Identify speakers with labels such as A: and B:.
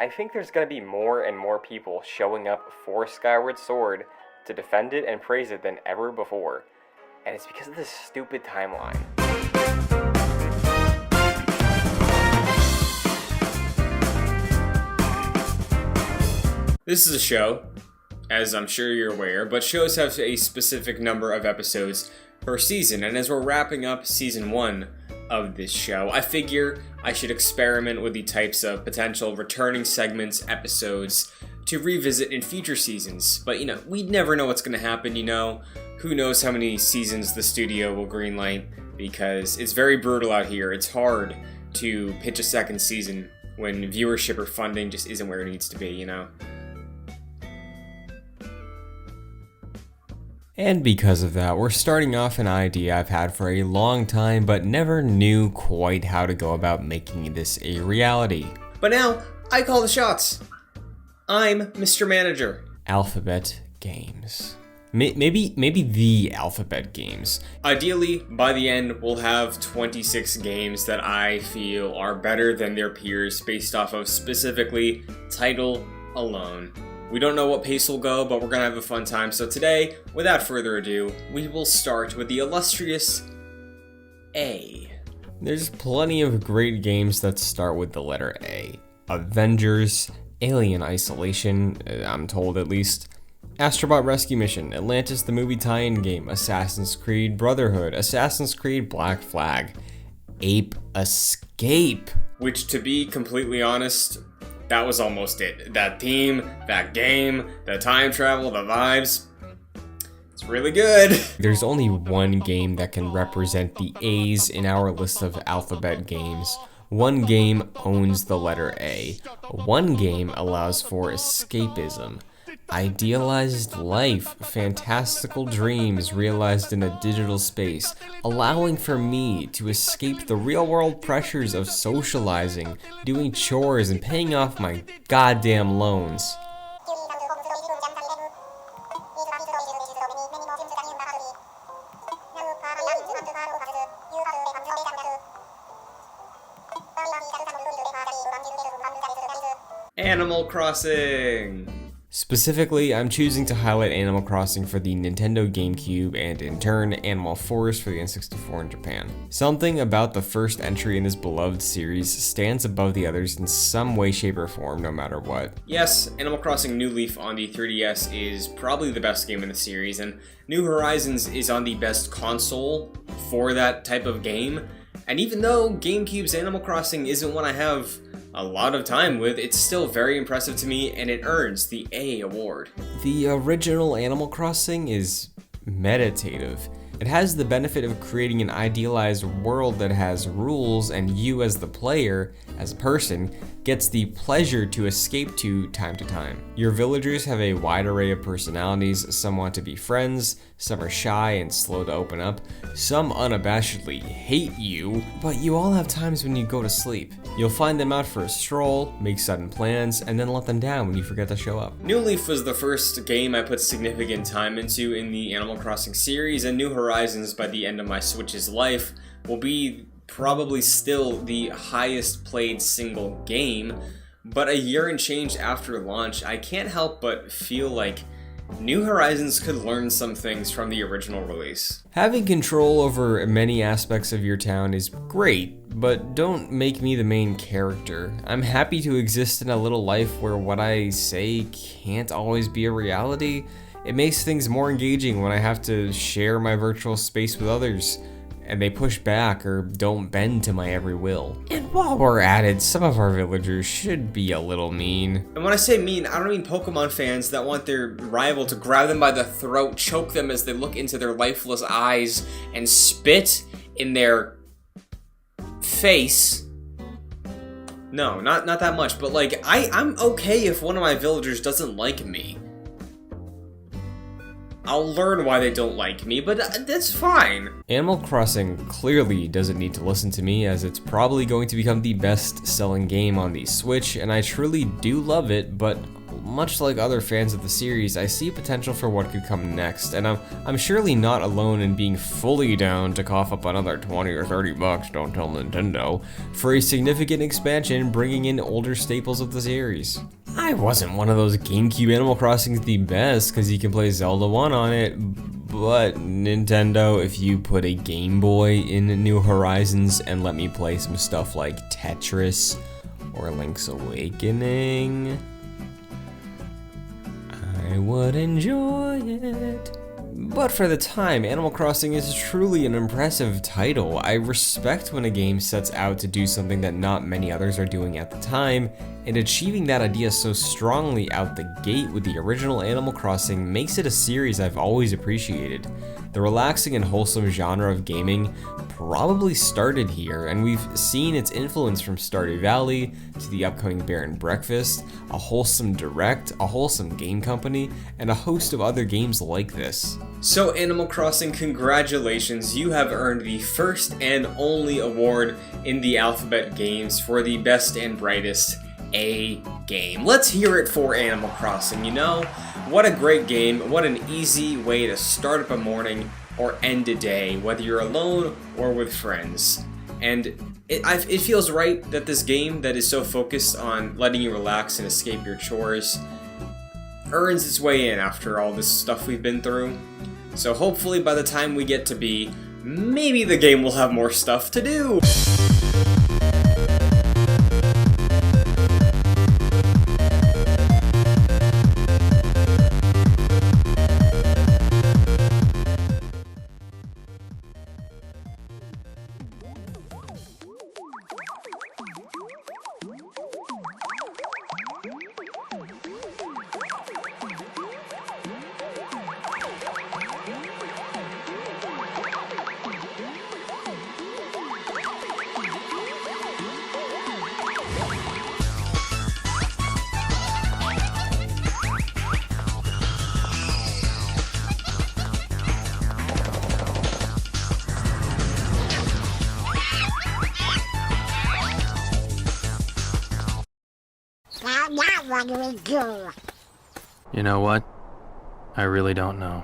A: I think there's going to be more and more people showing up for Skyward Sword to defend it and praise it than ever before. And it's because of this stupid timeline.
B: This is a show, as I'm sure you're aware, but shows have a specific number of episodes per season, and as we're wrapping up season 1 of this show, I figure I should experiment with the types of potential returning segments, episodes, to revisit in future seasons. But, we never know what's going to happen, Who knows how many seasons the studio will greenlight, because it's very brutal out here. It's hard to pitch a second season when viewership or funding just isn't where it needs to be,
C: And because of that, we're starting off an idea I've had for a long time, but never knew quite how to go about making this a reality.
B: But now, I call the shots. I'm Mr. Manager.
C: Alphabet Games. Maybe the Alphabet Games.
B: Ideally, by the end, we'll have 26 games that I feel are better than their peers based off of specifically title alone. We don't know what pace will go, but we're going to have a fun time. So today, without further ado, we will start with the illustrious A.
C: There's plenty of great games that start with the letter A. Avengers, Alien Isolation, I'm told at least, Astrobot Rescue Mission, Atlantis the movie tie-in game, Assassin's Creed Brotherhood, Assassin's Creed Black Flag, Ape Escape.
B: Which, to be completely honest, that was almost it. That theme, that game, the time travel, the vibes. It's really good.
C: There's only one game that can represent the A's in our list of alphabet games. One game owns the letter A. One game allows for escapism. Idealized life, fantastical dreams realized in a digital space, allowing for me to escape the real-world pressures of socializing, doing chores, and paying off my goddamn loans.
B: Animal Crossing.
C: Specifically, I'm choosing to highlight Animal Crossing for the Nintendo GameCube and, in turn, Animal Forest for the N64 in Japan. Something about the first entry in this beloved series stands above the others in some way, shape, or form, no matter what.
B: Yes, Animal Crossing New Leaf on the 3DS is probably the best game in the series, and New Horizons is on the best console for that type of game. And even though GameCube's Animal Crossing isn't one I have a lot of time with, it's still very impressive to me, and it earns the A award.
C: The original Animal Crossing is meditative. It has the benefit of creating an idealized world that has rules, and you as the player, as a person, gets the pleasure to escape to time. Your villagers have a wide array of personalities. Some want to be friends, some are shy and slow to open up, some unabashedly hate you, but you all have times when you go to sleep. You'll find them out for a stroll, make sudden plans, and then let them down when you forget to show up.
B: New Leaf was the first game I put significant time into in the Animal Crossing series, and New Horizons, by the end of my Switch's life, will be probably still the highest played single game. But a year and change after launch, I can't help but feel like New Horizons could learn some things from the original release.
C: Having control over many aspects of your town is great, but don't make me the main character. I'm happy to exist in a little life where what I say can't always be a reality. It makes things more engaging when I have to share my virtual space with others, and they push back or don't bend to my every will. And while we're at it, some of our villagers should be a little mean.
B: And when I say mean, I don't mean Pokemon fans that want their rival to grab them by the throat, choke them as they look into their lifeless eyes, and spit in their face. No, not that much, but like, I'm okay if one of my villagers doesn't like me. I'll learn why they don't like me, but that's fine.
C: Animal Crossing clearly doesn't need to listen to me, as it's probably going to become the best-selling game on the Switch, and I truly do love it, but much like other fans of the series, I see potential for what could come next, and I'm surely not alone in being fully down to cough up another 20 or 30 bucks, don't tell Nintendo, for a significant expansion bringing in older staples of the series. I wasn't one of those GameCube Animal Crossing's the best because you can play Zelda 1 on it, but Nintendo, if you put a Game Boy in New Horizons and let me play some stuff like Tetris or Link's Awakening, I would enjoy it. But for the time, Animal Crossing is truly an impressive title. I respect when a game sets out to do something that not many others are doing at the time, and achieving that idea so strongly out the gate with the original Animal Crossing makes it a series I've always appreciated. The relaxing and wholesome genre of gaming probably started here, and we've seen its influence from Stardew Valley to the upcoming Bear and Breakfast, a wholesome Direct, a wholesome game company, and a host of other games like this.
B: So Animal Crossing, congratulations, you have earned the first and only award in the Alphabet Games for the best and brightest A game. Let's hear it for Animal Crossing, you know? What a great game, what an easy way to start up a morning or end a day, whether you're alone or with friends. And it feels right that this game that is so focused on letting you relax and escape your chores earns its way in after all this stuff we've been through. So hopefully by the time we get to B, maybe the game will have more stuff to do.
D: Now what do we do?
E: You know what? I really don't know.